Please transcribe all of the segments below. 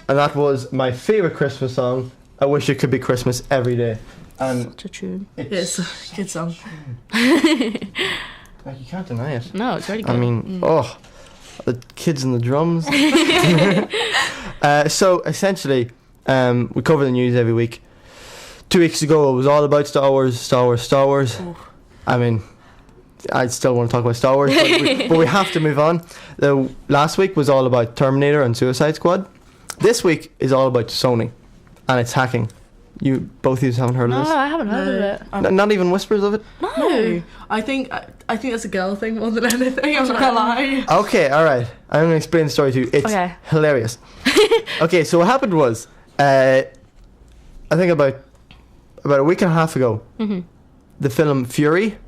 and that was my favourite Christmas song. I wish it could be Christmas every day. And such a tune. It's a good song. Like, you can't deny it. No, it's really good. I mean, the kids and the drums. So essentially, we cover the news every week. 2 weeks ago, it was all about Star Wars. Ooh. I mean, I still want to talk about Star Wars, but we have to move on. Last week was all about Terminator and Suicide Squad. This week is all about Sony, and it's hacking. Both of you haven't heard of this? No, I haven't heard of it. Not even whispers of it? No. I think that's a girl thing more than anything. I'm not gonna lie. Okay, alright. I'm gonna explain the story to you. It's hilarious. Okay, so what happened was, I think about a week and a half ago, the film Fury,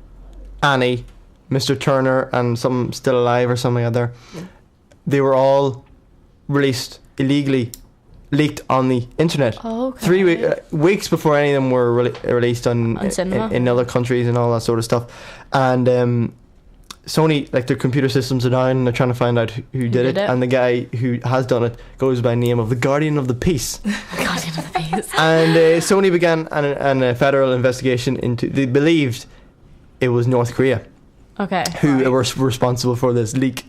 Annie, Mr. Turner, and some Still Alive or something like that. They were all released illegally, leaked on the internet. Oh, okay. 3 weeks before any of them were released in other countries and all that sort of stuff. And Sony, like, their computer systems are down and they're trying to find out who did it. And the guy who has done it goes by the name of the Guardian of the Peace. Guardian of the Peace. And Sony began a federal investigation into. They believed it was North Korea. Okay. Who were responsible for this leak.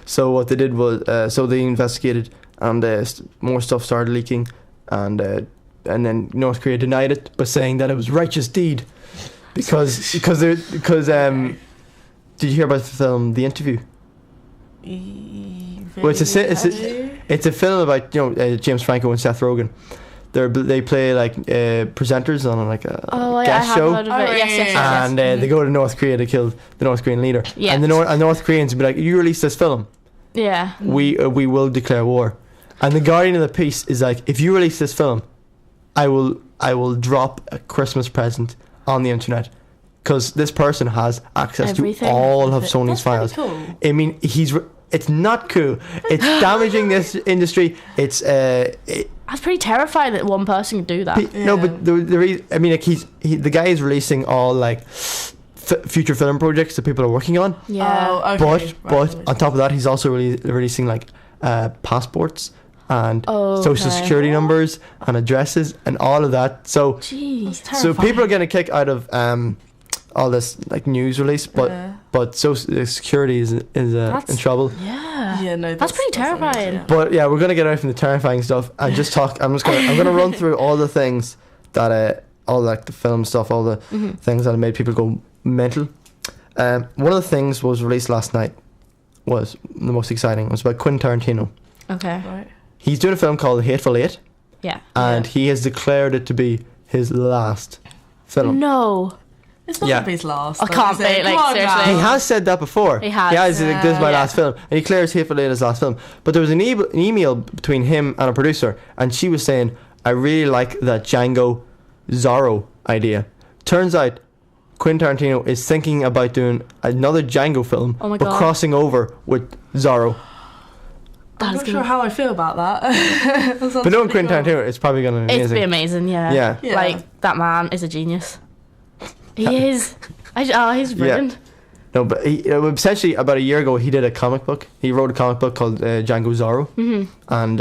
So what they did was, so they investigated, and more stuff started leaking, and then North Korea denied it by saying that it was righteous deed, because did you hear about the film The Interview? Well, it's a film about James Franco and Seth Rogen. They play like presenters on like a guest show. Heard of it. Yes. And they go to North Korea to kill the North Korean leader. Yes. And the North Koreans would be like, "You release this film, we will declare war." And the Guardian of the Peace is like, "If you release this film, I will drop a Christmas present on the internet, because this person has access to all of Sony's files." Cool. I mean, it's not cool. It's damaging this industry. It's That's pretty terrifying that one person can do that. No, but the guy is releasing all like future film projects that people are working on. Yeah. Oh, okay. But on top of that, he's also releasing like passports and social security numbers and addresses and all of that. So, jeez, so people are getting a kick out of all this like news release, but social security is in trouble. Yeah. No, that's pretty terrifying. But yeah, we're gonna get out from the terrifying stuff and just talk. I'm gonna run through all the things that all like the film stuff, all the things that have made people go mental. One of the things was released last night, was the most exciting. It was about Quentin Tarantino. Okay. Right. He's doing a film called The Hateful Eight. Yeah. And he has declared it to be his last film. No. It's not his last. I can't be, like, seriously. He has said that before. He has. Like, this is my last film. And he declares Hateful Eight his last film. But there was an email between him and a producer, and she was saying, "I really like that Django Zorro idea." Turns out Quentin Tarantino is thinking about doing another Django film, but crossing over with Zorro. I'm not sure how I feel about that. But knowing Quentin Tarantino, it's probably going to be amazing. It's be amazing, yeah. Like, that man is a genius. He is. He's brilliant. Yeah. No, but essentially about a year ago he did a comic book. He wrote a comic book called Django Zorro, and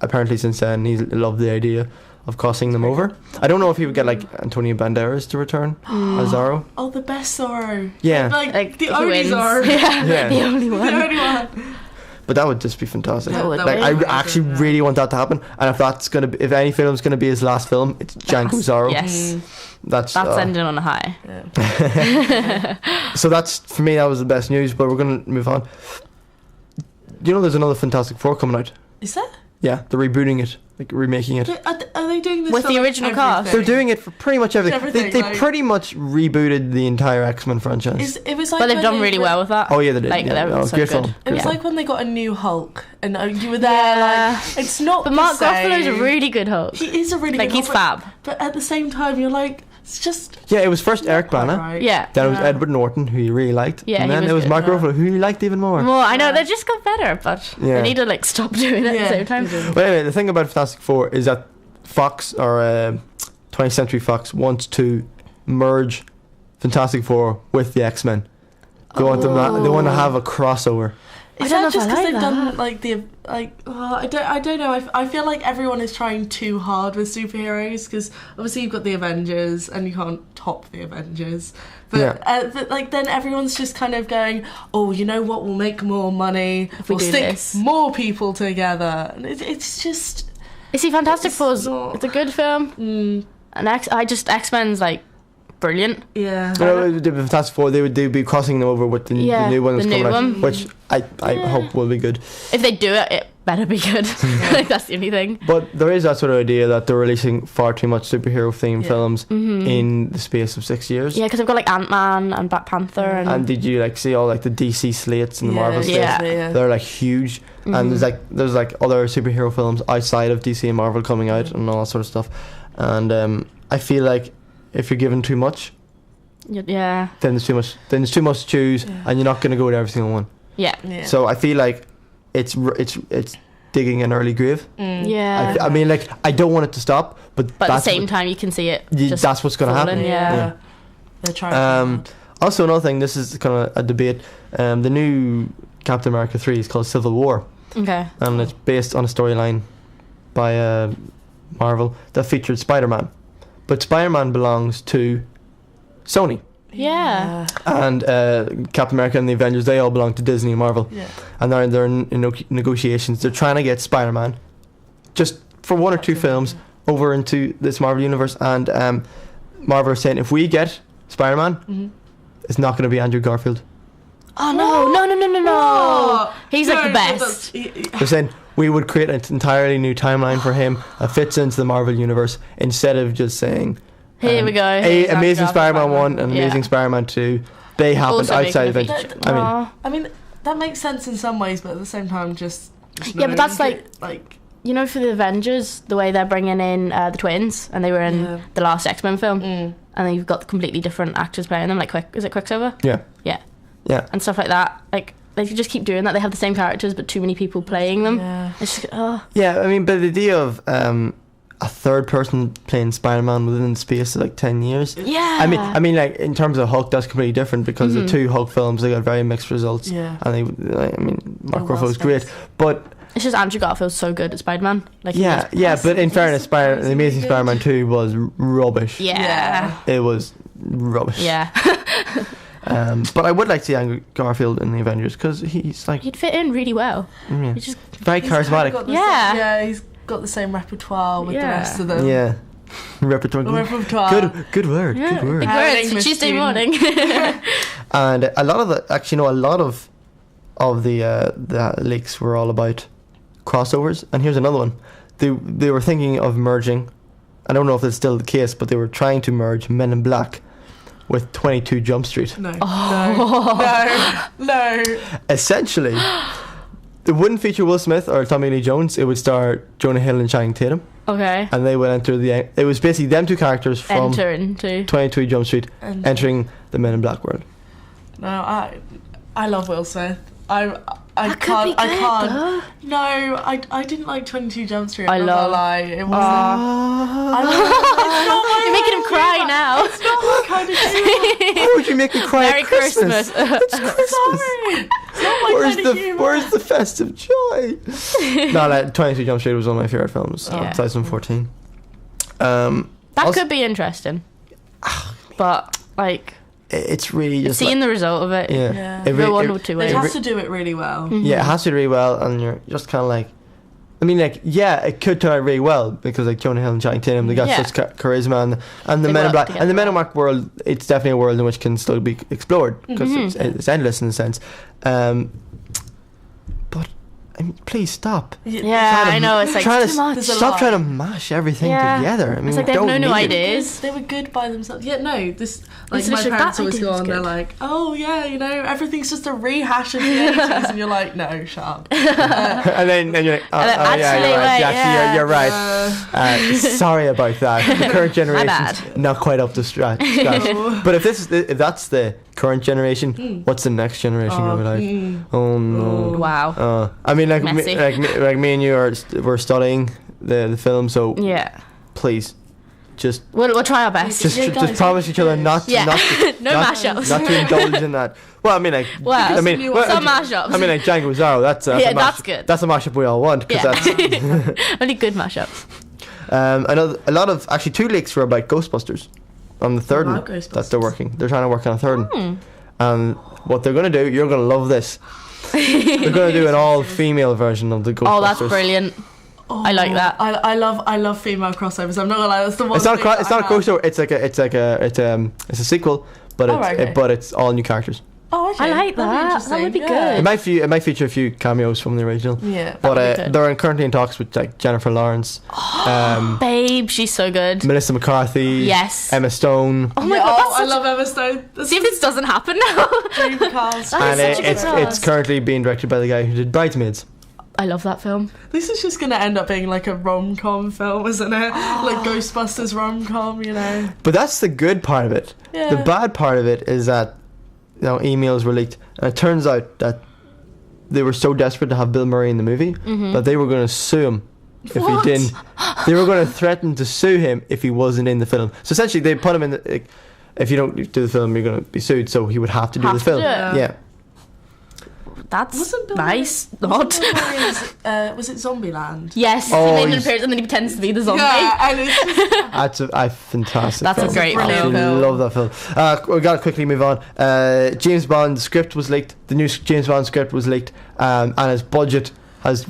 apparently since then he's loved the idea of crossing them over. I don't know if he would get like Antonio Banderas to return as Zorro. Oh, the best Zorro. Yeah. Like the only Zorro. Yeah. The only one. The only one. But that would just be fantastic. That would I actually really want that to happen. And if any film's gonna be his last film, it's Django Zorro. Yes. That's ending on a high. Yeah. So that's, for me, that was the best news. But we're gonna move on. You know, there's another Fantastic Four coming out. Is there? Yeah, they're rebooting it, like remaking it. Are they doing this with the original cast? They're doing it for pretty much everything. They pretty much rebooted the entire X-Men franchise. It was like, but they've done really well with that. Oh yeah, they did. Like, so good. Film. It was like when they got a new Hulk, and you were there. Like, it's not. But Mark Ruffalo's a really good Hulk. He is a really good Hulk. He's fab. But at the same time, you're like, it's just. Yeah, it was first Eric Bana. Right. Yeah. Then it was Edward Norton, who you really liked. Yeah, and then it was Mark Ruffalo, who you liked even more. Well, I know, they just got better, but they need to like stop doing it at the same time. But anyway, the thing about Fantastic Four is that Fox, or 20th Century Fox, wants to merge Fantastic Four with the X-Men. They want to have a crossover. Is that just because they've done like the I don't know. I feel like everyone is trying too hard with superheroes because obviously you've got the Avengers and you can't top the Avengers. But, but like then everyone's just kind of going, oh, you know what? We'll make more money. We'll stick more people together. And it's just. See, Fantastic Four. It's a good film. And X-Men's like brilliant. Yeah. The Fantastic Four, they'd be crossing them over with the new one that's coming out, which I hope will be good. If they do it better be good. Like that's the only thing. But there is that sort of idea that they're releasing far too much superhero themed films in the space of 6 years. Yeah, because I've got like Ant-Man and Black Panther and did you like see all like the DC slates and the Marvel slates? Yeah. They're like huge. And there's like other superhero films outside of DC and Marvel coming out and all that sort of stuff. And I feel like if you're given too much, then there's too much. Then there's too much to choose, and you're not going to go with every single one. Yeah. So I feel like it's digging an early grave. Yeah. I mean, like I don't want it to stop, but at the same time, you can see it. That's what's going to happen. Yeah. They're trying. Also, another thing. This is kind of a debate. The new Captain America 3 is called Civil War. Okay. And it's based on a storyline by Marvel that featured Spider-Man. But Spider-Man belongs to Sony. Yeah. And Captain America and the Avengers, they all belong to Disney and Marvel. Yeah. And they're in negotiations. They're trying to get Spider-Man, just for one or two films, over into this Marvel universe. And Marvel are saying, if we get Spider-Man, it's not going to be Andrew Garfield. Oh, no. He's like the best. They're saying, we would create an entirely new timeline for him that fits into the Marvel universe instead of just saying here we go. Amazing Spider-Man 1 and Amazing Spider-Man 2. They happened outside of it. I mean that makes sense in some ways, but at the same time just yeah, but that's like you know, for the Avengers, the way they're bringing in the twins, and they were in the last X-Men film, and then you've got completely different actors playing them, like is it Quicksilver? Yeah, and stuff like that. Like they could just keep doing that. They have the same characters, but too many people playing them. Yeah, it's just, I mean, but the idea of a third person playing Spider-Man within the space of like 10 years. Yeah. I mean, like in terms of Hulk, that's completely different because the two Hulk films, they got very mixed results. Yeah. And Mark Ruffalo's great, but it's just Andrew Garfield's so good at Spider-Man. Like but in fairness, the Amazing Spider-Man 2 was rubbish. Yeah. It was rubbish. Yeah. But I would like to see Andrew Garfield in the Avengers because he's like he'd fit in really well. Yeah. He's just very charismatic. He's got the same repertoire with the rest of them. Yeah. Repertoire. Good word. Yeah. Good word. Big words. Tuesday morning. And a lot of the leaks were all about crossovers. And here's another one. They were thinking of merging. I don't know if it's still the case, but they were trying to merge Men in Black with 22 Jump Street. No. Essentially, it wouldn't feature Will Smith or Tommy Lee Jones. It would star Jonah Hill and Channing Tatum. Okay. And they would enter it was basically them two characters from 22 Jump Street entering the Men in Black world. No, I love Will Smith. I can't. No, I didn't like 22 Jump Street. I'm not gonna lie. It wasn't. You're making him cry now. It's not my kind of humor. Why would you make me cry Merry at Christmas? It's Christmas. Sorry. It's not my kind of humor. Where's the festive joy? No, like 22 Jump Street was one of my favourite films. 2014. That could be interesting. But like, it's really just seeing the result of it. Yeah. It has to do it really well. Mm-hmm. Yeah, it has to do really well, and you're just kind of like, I mean, like, it could turn out really well because like Jonah Hill and Channing Tatum, they got such charisma, and the Men in Black and the Men in Black world, it's definitely a world in which can still be explored because it's endless in a sense. But I mean, please stop. Yeah, I know, it's like too much. Stop trying to mash everything together. I mean, it's like they have no new ideas. They were good by themselves. Yeah, no, this like my parents always go on. They're like, oh yeah, you know, everything's just a rehash of the 80s, and you're like, no, shut up. And then you're like, you're right. Sorry about that. The current generation's not quite up to scratch. But if that's the current generation, what's the next generation gonna be like? Oh no! Wow. I mean, like me and you we're studying the film, so please just we'll try our best. Just promise each other not to, no mashups. Not to indulge in that. Well, I mean, like, some mashups. I mean, like Django Zaro. That's that's good. That's a mashup we all want because that's only good mashups. I know a lot of actually 2 leaks were about Ghostbusters on the third one that they're working. They're trying to work on a third one. And what they're going to do, you're going to love this. They're going to do an all-female version of the Ghostbusters. Oh, that's brilliant. I like that. I love female crossovers. I'm not gonna lie, that's the one. It's not a crossover. It's a sequel, but it's all new characters. Oh, okay. I like that. That would be good. It might feature a few cameos from the original. Yeah, but they're currently in talks with like Jennifer Lawrence. Babe, she's so good. Melissa McCarthy. Yes. Emma Stone. Oh my god, I love Emma Stone. See if this doesn't happen now. Dream cast. And it's currently being directed by the guy who did Bridesmaids. I love that film. This is just going to end up being like a rom-com film, isn't it? Like Ghostbusters rom-com, you know. But that's the good part of it. Yeah. The bad part of it is that emails were leaked, and it turns out that they were so desperate to have Bill Murray in the movie that they were going to sue him if he didn't. They were going to threaten to sue him if he wasn't in the film. So essentially, they put him in the. If you don't do the film, you're going to be sued. So he would have to do the film. Yeah. That's nice. Not. Was it Zombieland? Yes. He made an appearance and then he pretends to be the zombie. Yeah, and it's that's a fantastic. That's film. a great film. I love that film. We got to quickly move on. James Bond script was leaked. The new James Bond script was leaked, and his budget has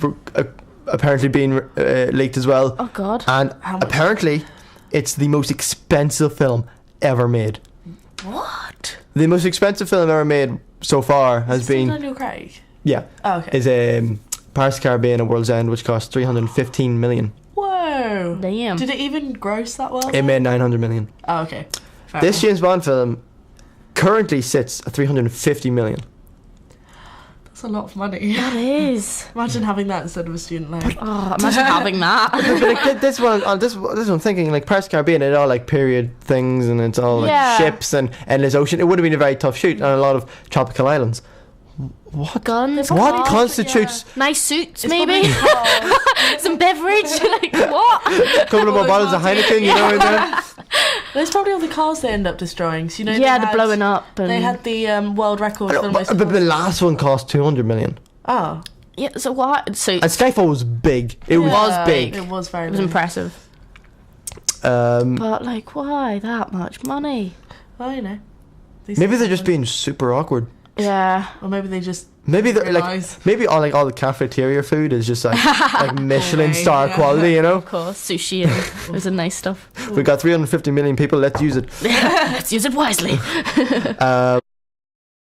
apparently been leaked as well. Oh God! And apparently, it's the most expensive film ever made. What? The most expensive film ever made so far has been Daniel Craig. Yeah. Oh, okay. Is Pirates of the Caribbean: A World's End, which cost $315 million. Whoa! Damn. Did it even gross that well? It made $900 million. Oh, okay. Fair this James Bond film currently sits at $350 million. That's a lot of money. That is. Imagine having that instead of a student loan. Oh, imagine having that. But like this one, I'm thinking like Pirates of the Caribbean, it's all like period things, and it's all like ships and endless ocean. It would have been a very tough shoot on a lot of tropical islands. What guns? What constitutes nice suits? Maybe some beverage. Like what? A couple of more bottles of Heineken, you know. There's probably all the cars they end up destroying. So, you know, they're blowing up. And they had the world record for the most. But the last one cost $200 million. Oh. Yeah. So what? So and Skyfall was big. It was big. It was very. It was impressive. But like, why that much money? Well, you know. Maybe they're just being super awkward. Yeah. Or maybe they just. Maybe all the cafeteria food is just like Michelin star quality, you know. Of course, sushi and it was nice stuff. We've got 350 million people. Let's use it. Let's use it wisely.